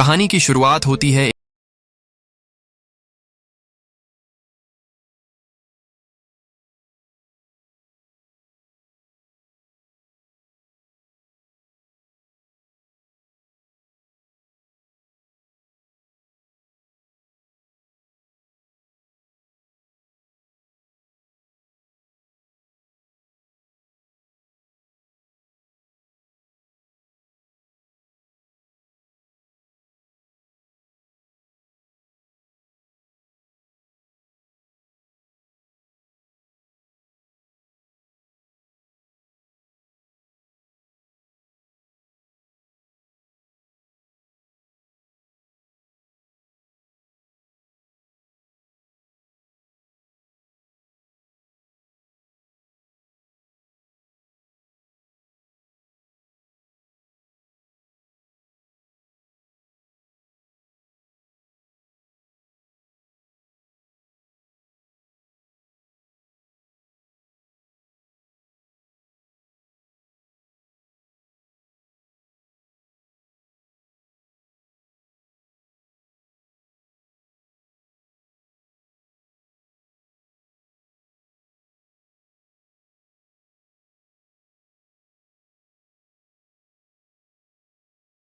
कहानी की शुरुआत होती है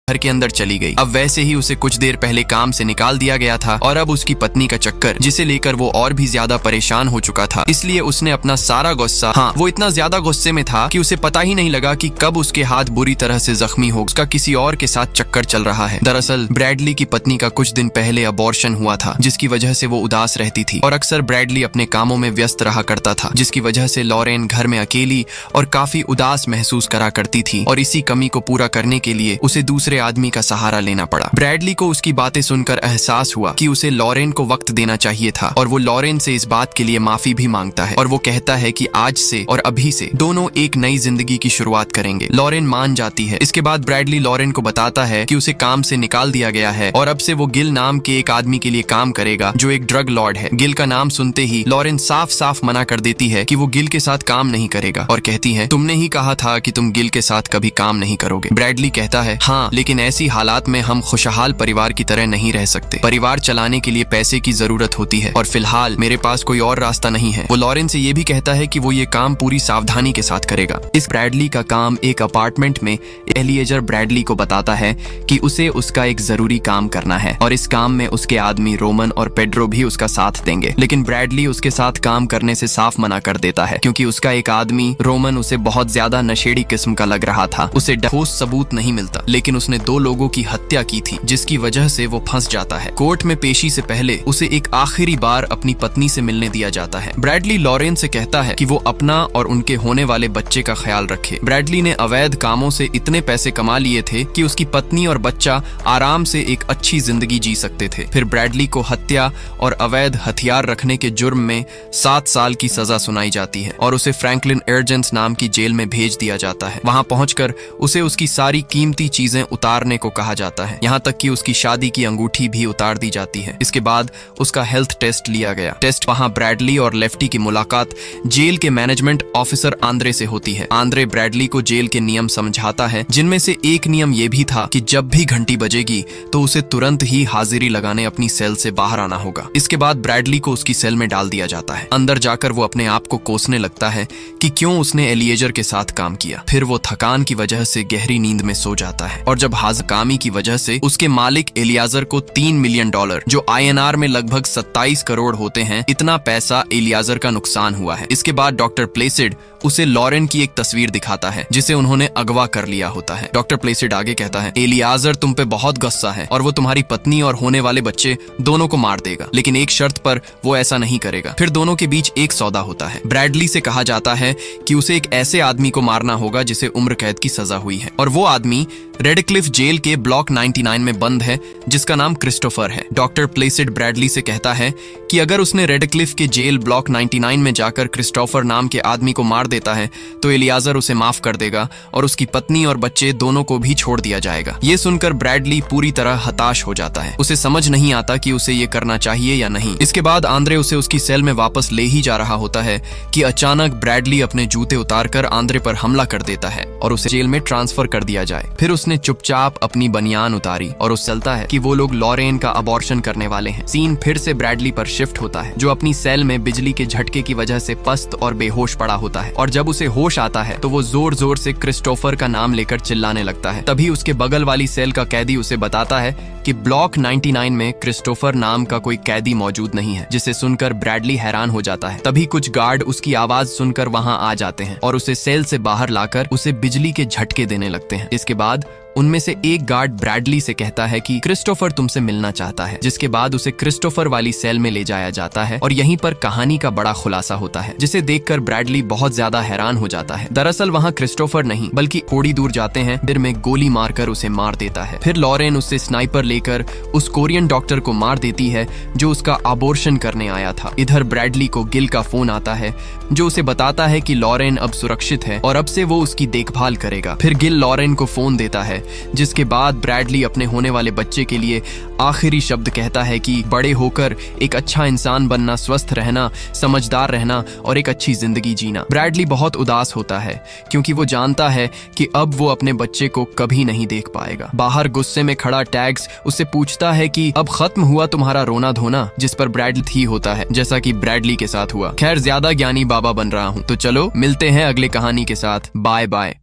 घर के अंदर चली गई। अब वैसे ही उसे कुछ देर पहले काम से निकाल दिया गया था और अब उसकी पत्नी का चक्कर, जिसे लेकर वो और भी ज्यादा परेशान हो चुका था। इसलिए उसने अपना सारा गुस्सा, वो इतना ज्यादा गुस्से में था कि उसे पता ही नहीं लगा कि कब उसके हाथ बुरी तरह से जख्मी हो। उसका किसी और के साथ चक्कर चल रहा है। दरअसल ब्रैडली की पत्नी का कुछ दिन पहले अबॉर्शन हुआ था, जिसकी वजह से वो उदास रहती थी और अक्सर ब्रैडली अपने कामों में व्यस्त रहा करता था, जिसकी वजह से लॉरेन घर में अकेली और काफी उदास महसूस करा करती थी और इसी कमी को पूरा करने के लिए उसे दूसरे आदमी का सहारा लेना पड़ा। ब्रैडली को उसकी बातें सुनकर एहसास हुआ कि उसे लॉरेन को वक्त देना चाहिए था और वो लॉरेन से इस बात के लिए माफी भी मांगता है और वो कहता है कि आज से और अभी से दोनों एक नई जिंदगी की शुरुआत करेंगे। लॉरेन मान जाती है। इसके बाद ब्रैडली लॉरेन को बताता है कि उसे काम से निकाल दिया गया है और अब से वो गिल नाम के एक आदमी के लिए काम करेगा जो एक ड्रग लॉर्ड है। गिल का नाम सुनते ही लॉरेन साफ साफ मना कर देती है कि वो गिल के साथ काम नहीं करेगा और कहती है, तुमने ही कहा था कि तुम गिल के साथ कभी काम नहीं करोगे। ब्रैडली कहता है, हाँ, लेकिन ऐसी हालात में हम खुशहाल परिवार की तरह नहीं रह सकते। परिवार चलाने के लिए पैसे की जरूरत होती है और फिलहाल मेरे पास कोई और रास्ता नहीं है। वो लॉरेन से ये भी कहता है कि वो ये काम पूरी सावधानी के साथ करेगा। इस ब्रैडली का काम एक अपार्टमेंट में एलिएजर ब्रैडली को बताता है कि उसे उसका एक जरूरी काम करना है और इस काम में उसके आदमी रोमन और पेड्रो भी उसका साथ देंगे। लेकिन ब्रैडली उसके साथ काम करने से साफ मना कर देता है क्योंकि उसका एक आदमी रोमन उसे बहुत ज्यादा नशेड़ी किस्म का लग रहा था। उसे ठोस सबूत नहीं मिलता, लेकिन उसने 2 लोगों की हत्या की थी, जिसकी वजह से वो फंस जाता है। कोर्ट में पेशी से पहले उसे एक आखिरी बार अपनी पत्नी से मिलने दिया जाता है। ब्रैडली लॉरेन से कहता है कि वो अपना और उनके होने वाले बच्चे का ख्याल रखे। ब्रैडली ने अवैध कामों से इतने पैसे कमा लिए थे कि उसकी पत्नी और बच्चा आराम से एक अच्छी जिंदगी जी सकते थे। फिर ब्रैडली को हत्या और अवैध हथियार रखने के जुर्म में 7 साल की सजा सुनाई जाती है और उसे फ्रैंकलिन एर्जेंस नाम की जेल में भेज दिया जाता है। वहां पहुंचकर उसे उसकी सारी कीमती चीजें उतारने को कहा जाता है, यहाँ तक कि उसकी शादी की अंगूठी भी उतार दी जाती है। इसके बाद उसका हेल्थ टेस्ट लिया गया। टेस्ट वहां ब्रैडली और लेफ्टी की मुलाकात जेल के मैनेजमेंट ऑफिसर आंद्रे से होती है। आंद्रे ब्रैडली को जेल के नियम समझाता है, जिनमें से एक नियम यह भी था कि जब भी घंटी बजेगी तो उसे तुरंत ही हाजिरी लगाने अपनी सेल से बाहर आना होगा। इसके बाद ब्रैडली को उसकी सेल में डाल दिया जाता है। अंदर जाकर वो अपने आप को कोसने लगता है कि क्यों उसने एलिएजर के साथ काम किया। फिर वो थकान की वजह से गहरी नींद में सो जाता है और जब हाजकामी की वजह से उसके मालिक एलियाजर को $3 मिलियन, जो INR में लगभग 27 करोड़ होते हैं, इतना पैसा एलियाजर का नुकसान हुआ है। इसके बाद डॉक्टर प्लेसिड उसे लॉरेन की एक तस्वीर दिखाता है जिसे उन्होंने अगवा कर लिया होता है। डॉक्टर प्लेसिड आगे कहता है, एलियाजर तुम पे बहुत गुस्सा है और वो तुम्हारी पत्नी और होने वाले बच्चे दोनों को मार देगा, लेकिन एक शर्त पर वो ऐसा नहीं करेगा। फिर दोनों के बीच एक सौदा होता है। ब्रैडली से कहा जाता है कि उसे एक ऐसे आदमी को मारना होगा जिसे उम्र कैद की सजा हुई है और वो आदमी रेडक्लिफ जेल के ब्लॉक 99 में बंद है, जिसका नाम क्रिस्टोफर है। डॉक्टर प्लेसिड ब्रैडली से कहता है कि अगर उसने रेडक्लिफ के जेल ब्लॉक 99 में जाकर क्रिस्टोफर नाम के आदमी को मार देता है तो एलियाजर उसे माफ कर देगा और उसकी पत्नी और बच्चे दोनों को भी छोड़ दिया जाएगा। ये सुनकर ब्रैडली पूरी तरह हताश हो जाता है। उसे समझ नहीं आता कि उसे ये करना चाहिए या नहीं। इसके बाद आंद्रे उसे उसकी सेल में वापस ले ही जा रहा होता है कि अचानक ब्रैडली अपने जूते उतारकर आंद्रे पर हमला कर देता है और उसे जेल में ट्रांसफर कर दिया जाए। फिर उसने चुपचाप चुपचाप अपनी बनियान उतारी और उस चलता है कि वो लोग लॉरेन का अबॉर्शन करने वाले हैं। सीन फिर से ब्रैडली पर शिफ्ट होता है, जो अपनी सेल में बिजली के झटके की वजह से पस्त और बेहोश पड़ा होता है। और जब उसे होश आता है तो वो जोर जोर से क्रिस्टोफर का नाम लेकर चिल्लाने लगता है। तभी उसके बगल वाली सेल का कैदी उसे बताता है कि ब्लॉक 99 में क्रिस्टोफर नाम का कोई कैदी मौजूद नहीं है, जिसे सुनकर ब्रैडली हैरान हो जाता है। तभी कुछ गार्ड उसकी आवाज सुनकर वहां आ जाते हैं और उसे सेल से बाहर लाकर उसे बिजली के झटके देने लगते हैं। इसके बाद उनमें से एक गार्ड ब्रैडली से कहता है कि क्रिस्टोफर तुमसे मिलना चाहता है, जिसके बाद उसे क्रिस्टोफर वाली सेल में ले जाया जाता है और यहीं पर कहानी का बड़ा खुलासा होता है, जिसे देखकर ब्रैडली बहुत ज्यादा हैरान हो जाता है। दरअसल वहां क्रिस्टोफर नहीं बल्कि थोड़ी दूर जाते हैं सिर में गोली मारकर उसे मार देता है। फिर लॉरेन उससे स्नाइपर लेकर उस कोरियन डॉक्टर को मार देती है जो उसका अबॉर्शन करने आया था। इधर ब्रैडली को गिल का फोन आता है जो उसे बताता है कि लॉरेन अब सुरक्षित है और अब से वो उसकी देखभाल करेगा। फिर गिल लॉरेन को फोन देता है, जिसके बाद ब्रैडली अपने होने वाले बच्चे के लिए आखिरी शब्द कहता है कि बड़े होकर एक अच्छा इंसान बनना, स्वस्थ रहना, समझदार रहना और एक अच्छी जिंदगी जीना। ब्रैडली बहुत उदास होता है क्योंकि वो जानता है कि अब वो अपने बच्चे को कभी नहीं देख पाएगा। बाहर गुस्से में खड़ा टैग्स उससे पूछता है कि अब खत्म हुआ तुम्हारा रोना धोना, जिस पर ब्रैडली ही होता है जैसा कि ब्रैडली के साथ हुआ। खैर, ज्यादा ज्ञानी बाबा बन रहा हूँ, तो चलो मिलते हैं अगले कहानी के साथ। Bye bye.